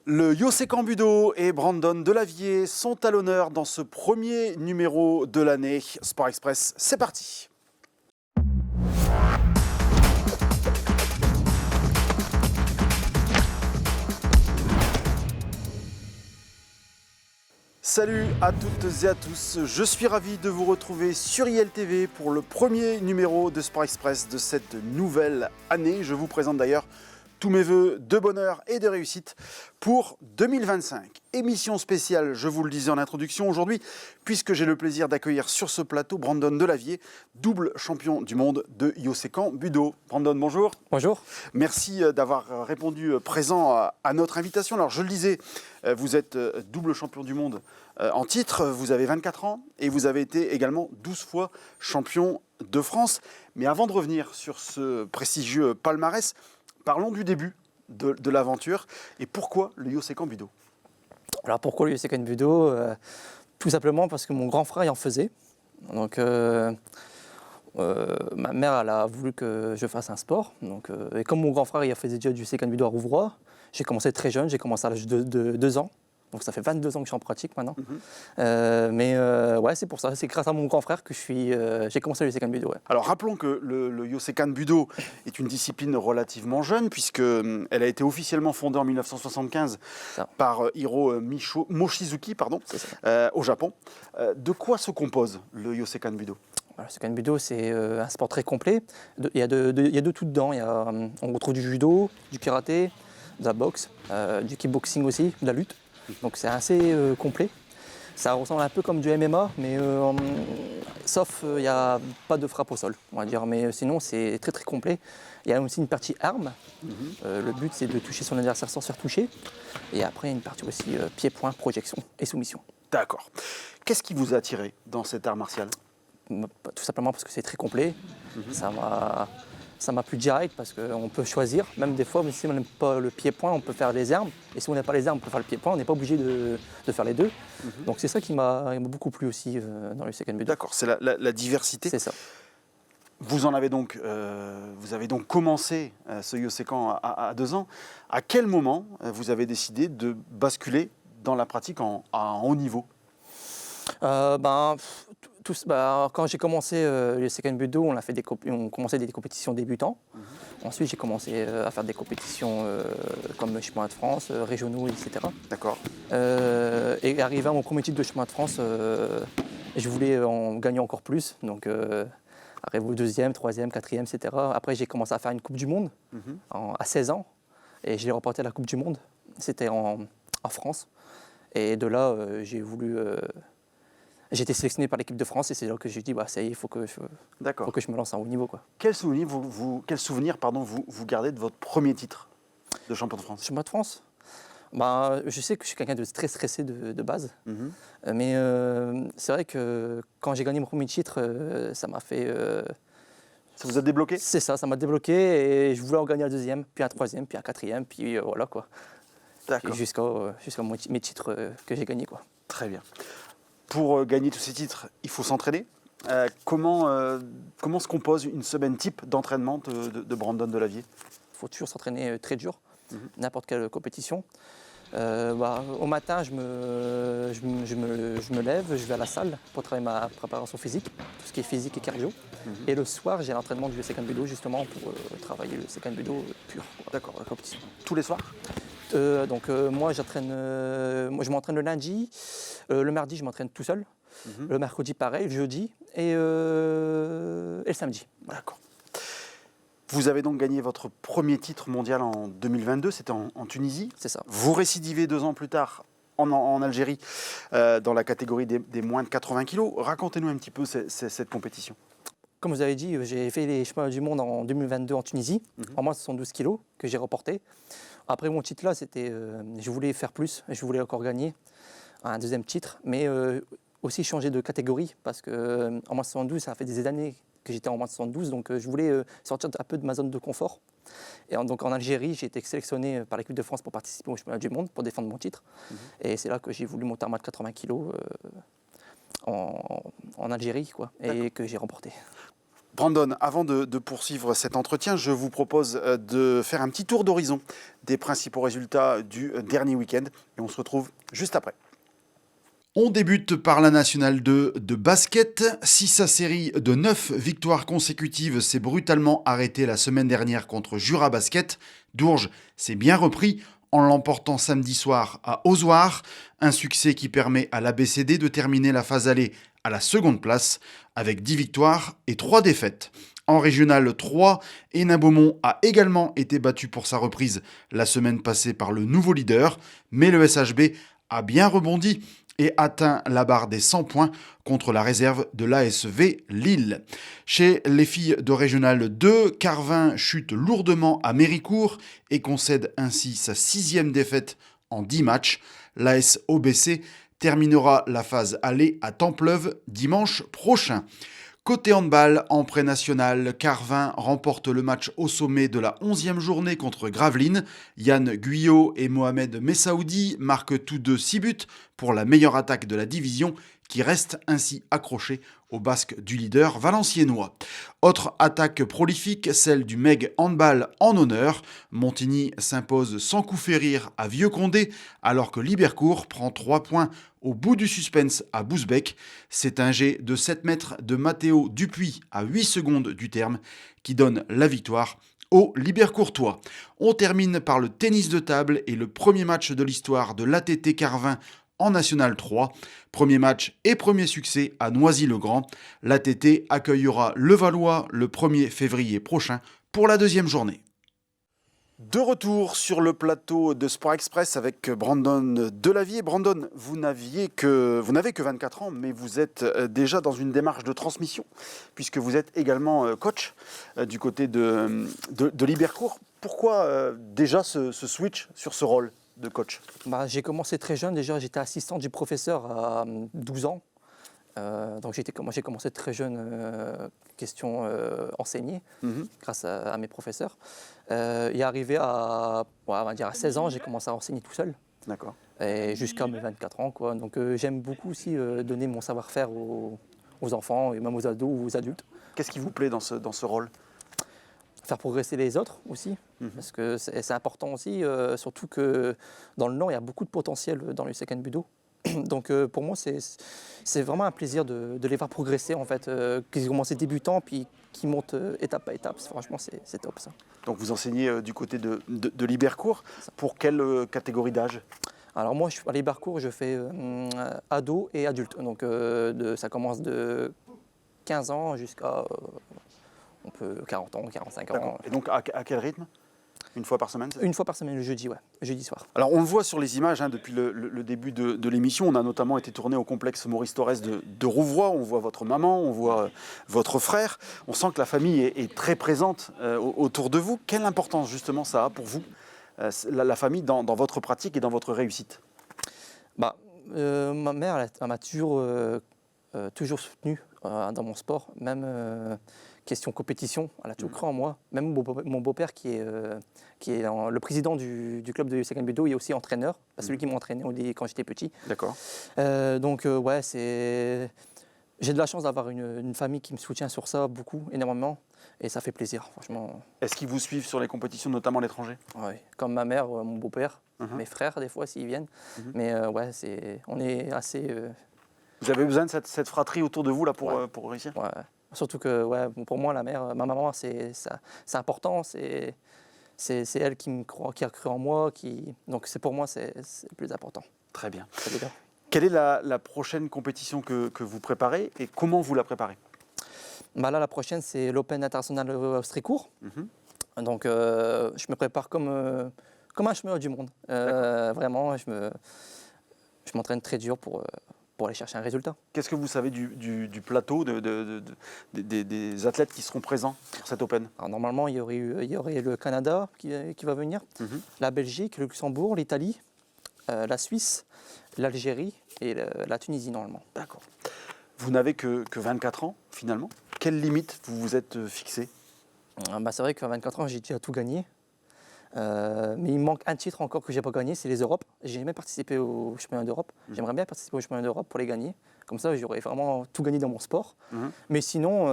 Le Yosekan Budo et Brandon Delavier sont à l'honneur dans ce premier numéro de l'année. Sport Express, c'est parti. Salut à toutes et à tous, je suis ravi de vous retrouver sur ILTV pour le premier numéro de Sport Express de cette nouvelle année. Je vous présente d'ailleurs tous mes voeux de bonheur et de réussite pour 2025. Émission spéciale, je vous le disais en introduction aujourd'hui, puisque j'ai le plaisir d'accueillir sur ce plateau Brandon Delavier, double champion du monde de Yosekan Budo. Brandon, bonjour. Bonjour. Merci d'avoir répondu présent à notre invitation. Alors je le disais, vous êtes double champion du monde en titre, vous avez 24 ans et vous avez été également 12 fois champion de France. Mais avant de revenir sur ce prestigieux palmarès, parlons du début de l'aventure et pourquoi le Yosekan Budo. Alors pourquoi le Yosekan Budo Tout simplement parce que mon grand frère y en faisait. Donc ma mère elle a voulu que je fasse un sport. Donc, et comme mon grand frère il faisait déjà du Yosekan Budo à Rouvroy, j'ai commencé très jeune, j'ai commencé à l'âge de 2 ans. Donc ça fait 22 ans que je suis en pratique maintenant. Ouais, c'est pour ça, c'est grâce à mon grand frère que j'ai commencé le Yosekan Budo. Ouais. Alors rappelons que le Yosekan Budo est une discipline relativement jeune puisqu'elle a été officiellement fondée en 1975 par Hiro Mochizuki au Japon. De quoi se compose le Yosekan Budo ? Le Yosekan Budo, c'est un sport très complet. Il y a de tout dedans. On retrouve du judo, du karaté, de la boxe, du kickboxing aussi, de la lutte. Donc c'est assez complet. Ça ressemble un peu comme du MMA, mais sauf il n'y a pas de frappe au sol, on va dire. Mais sinon, c'est très très complet. Il y a aussi une partie arme. Le but, c'est de toucher son adversaire sans se faire toucher. Et après, il y a une partie aussi pied-point, projection et soumission. D'accord. Qu'est-ce qui vous a attiré dans cet art martial ? Tout simplement parce que c'est très complet. Ça m'a plu direct parce qu'on peut choisir, même des fois, si on n'aime pas le pied-point, on peut faire les armes. Et si on n'aime pas les armes, on peut faire le pied-point, on n'est pas obligé de faire les deux. Donc c'est ça qui m'a beaucoup plu aussi dans le Yosekan Budo. D'accord, c'est la diversité. C'est ça. Vous avez donc commencé ce Yosekan à 2 ans. À quel moment vous avez décidé de basculer dans la pratique en haut niveau ? Quand j'ai commencé le Yosekan Budo, on commençait des compétitions débutants. Ensuite, j'ai commencé à faire des compétitions comme le championnat de France, régionaux, etc. D'accord. Et arrivé à mon premier titre de championnat de France, je voulais en gagner encore plus. Donc, arrivé au 2e, 3e, 4e, etc. Après, j'ai commencé à faire une Coupe du Monde à 16 ans. Et j'ai remporté la Coupe du Monde. C'était en France. Et de là, j'ai été sélectionné par l'équipe de France et c'est là que j'ai dit ça y est, il faut que je me lance en haut niveau. Quoi. Quel souvenir vous gardez de votre premier titre de champion de France ? Champion de France je sais que je suis quelqu'un de très stressé de base. Mais c'est vrai que quand j'ai gagné mon premier titre, ça m'a fait... Ça vous a débloqué ? C'est ça m'a débloqué et je voulais en gagner un 2e, puis un 3e, puis un 4e, puis voilà quoi. D'accord. Jusqu'à mes titres que j'ai gagnés quoi. Très bien. Pour gagner tous ces titres, il faut s'entraîner. Comment se compose une semaine type d'entraînement de Brandon Delavier ? Il faut toujours s'entraîner très dur, n'importe quelle compétition. Au matin, je me lève, je vais à la salle pour travailler ma préparation physique, tout ce qui est physique et cardio. Et le soir, j'ai l'entraînement du Yosekan Budo justement pour travailler le Yosekan Budo pur. D'accord. La compétition. Tous les soirs ? Moi, je m'entraîne le lundi, le mardi, je m'entraîne tout seul, le mercredi, pareil, le jeudi et le samedi. D'accord. Vous avez donc gagné votre premier titre mondial en 2022, c'était en Tunisie. C'est ça. Vous récidivez 2 ans plus tard en Algérie, dans la catégorie des moins de 80 kilos. Racontez-nous un petit peu cette compétition. Comme vous avez dit, j'ai fait les championnats du monde en 2022 en Tunisie, en moins de 72 kilos que j'ai remporté. Après mon titre là, je voulais faire plus, je voulais encore gagner un 2e titre, mais aussi changer de catégorie parce qu'en moins de 72, ça fait des années que j'étais en moins de 72, donc je voulais sortir un peu de ma zone de confort. Et donc en Algérie, j'ai été sélectionné par l'équipe de France pour participer au championnat du monde, pour défendre mon titre. Et c'est là que j'ai voulu monter à moins de 80 kilos en Algérie, et que j'ai remporté. Brandon, avant de poursuivre cet entretien, je vous propose de faire un petit tour d'horizon des principaux résultats du dernier week-end et on se retrouve juste après. On débute par la Nationale 2 de basket. Si sa série de 9 victoires consécutives s'est brutalement arrêtée la semaine dernière contre Jura Basket, Dourges s'est bien repris en l'emportant samedi soir à Ozoir, un succès qui permet à l'ABCD de terminer la phase aller à la seconde place avec 10 victoires et 3 défaites. En Régional 3, Hénin-Beaumont a également été battu pour sa reprise la semaine passée par le nouveau leader, mais le SHB a bien rebondi et atteint la barre des 100 points contre la réserve de l'ASV Lille. Chez les filles de Régional 2, Carvin chute lourdement à Méricourt et concède ainsi sa 6e défaite en 10 matchs. L'AS OBC terminera la phase aller à Templeuve dimanche prochain. Côté handball, en pré-national, Carvin remporte le match au sommet de la 11e journée contre Gravelines. Yann Guyot et Mohamed Messaoudi marquent tous deux 6 buts pour la meilleure attaque de la division, qui reste ainsi accrochée au basque du leader valenciennois. Autre attaque prolifique, celle du Meg Handball en honneur. Montigny s'impose sans coup férir à Vieux-Condé, alors que Libercourt prend 3 points au bout du suspense à Bousbecq. C'est un jet de 7 mètres de Mathéo Dupuis à 8 secondes du terme qui donne la victoire aux Libercourtois. On termine par le tennis de table et le premier match de l'histoire de l'ATT Carvin en National 3. Premier match et premier succès à Noisy-le-Grand. L'ATT accueillera Levallois le 1er février prochain pour la deuxième journée. De retour sur le plateau de Sport Express avec Brandon Delavier. Brandon, vous n'avez que 24 ans, mais vous êtes déjà dans une démarche de transmission, puisque vous êtes également coach du côté de Libercourt. Pourquoi déjà ce switch sur ce rôle de coach ? J'ai commencé très jeune, déjà j'étais assistant du professeur à 12 ans. Donc j'ai commencé très jeune, question enseignée, grâce à mes professeurs. Et arrivé à 16 ans, j'ai commencé à enseigner tout seul. D'accord. Et jusqu'à mes 24 ans, quoi. Donc j'aime beaucoup aussi donner mon savoir-faire aux enfants, et même aux ados ou aux adultes. Qu'est-ce qui vous plaît dans ce rôle ? Faire progresser les autres aussi, parce que c'est important aussi, surtout que dans le Nord, il y a beaucoup de potentiel dans le Second Budo. Donc pour moi, c'est vraiment un plaisir de les voir progresser, en fait, qu'ils ont commencé débutants, puis qui montent étape à étape. Franchement, c'est top, ça. Donc vous enseignez du côté de Libercourt. Pour quelle catégorie d'âge ? Alors moi, à Libercourt, je fais ado et adulte. Donc ça commence de 15 ans jusqu'à 40 ans, 45 ans. D'accord. Et donc à quel rythme ? Une fois par semaine ? Une fois par semaine, le jeudi, ouais, jeudi soir. Alors on le voit sur les images, depuis le début de l'émission. On a notamment été tourné au complexe Maurice Thorez de Rouvroy. On voit votre maman, on voit votre frère. On sent que la famille est très présente autour de vous. Quelle importance justement ça a pour vous, la famille, dans votre pratique et dans votre réussite ? Ma mère, elle m'a toujours soutenu dans mon sport, même question compétition, elle a toujours cru en moi. Même mon beau-père qui est le président du club de Second Budo, il est aussi entraîneur, c'est lui qui m'a entraîné quand j'étais petit. D'accord. Donc j'ai de la chance d'avoir une famille qui me soutient sur ça beaucoup, énormément, et ça fait plaisir, franchement. Est-ce qu'ils vous suivent sur les compétitions, notamment à l'étranger ? Oui, comme ma mère, mon beau-père, mes frères des fois s'ils viennent, mais on est assez... Vous avez besoin de cette fratrie autour de vous là pour réussir ? Ouais. Surtout que pour moi, ma maman, c'est important, c'est elle qui a cru en moi, donc pour moi, c'est le plus important. Très bien. Quelle est la prochaine compétition que vous préparez et comment vous la préparez ? Là, la prochaine, c'est l'Open International Austricourt. Donc, je me prépare comme un champion du monde. Vraiment, je m'entraîne très dur pour aller chercher un résultat. Qu'est-ce que vous savez du plateau des athlètes qui seront présents pour cet Open ? Alors, normalement, il y aurait le Canada qui va venir, la Belgique, le Luxembourg, l'Italie, la Suisse, l'Algérie et la Tunisie, normalement. D'accord. Vous n'avez que 24 ans, finalement. Quelle limite vous vous êtes fixé ? C'est vrai qu'à 24 ans, j'ai déjà tout gagné. Mais il me manque un titre encore que je n'ai pas gagné, c'est les Europes. J'ai jamais participé au championnat d'Europe. J'aimerais bien participer au championnat d'Europe pour les gagner. Comme ça, j'aurais vraiment tout gagné dans mon sport. Mais sinon,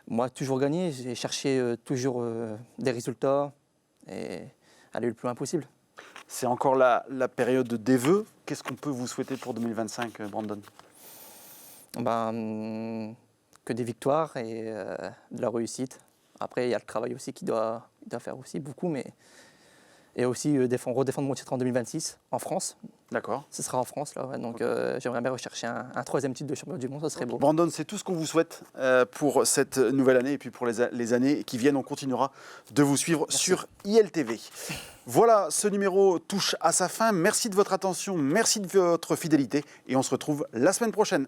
Moi, toujours gagner, j'ai cherché toujours des résultats et aller le plus loin possible. C'est encore la période des vœux. Qu'est-ce qu'on peut vous souhaiter pour 2025, Brandon? Que des victoires et de la réussite. Après, il y a le travail aussi qui doit faire aussi beaucoup, mais et aussi redéfendre mon titre en 2026 en France. D'accord. Ce sera en France, là, ouais. Donc j'aimerais bien rechercher un troisième titre de champion du monde, ça serait beau. Brandon, c'est tout ce qu'on vous souhaite pour cette nouvelle année et puis pour les années qui viennent. On continuera de vous suivre sur ILTV. Voilà, ce numéro touche à sa fin. Merci de votre attention, merci de votre fidélité et on se retrouve la semaine prochaine.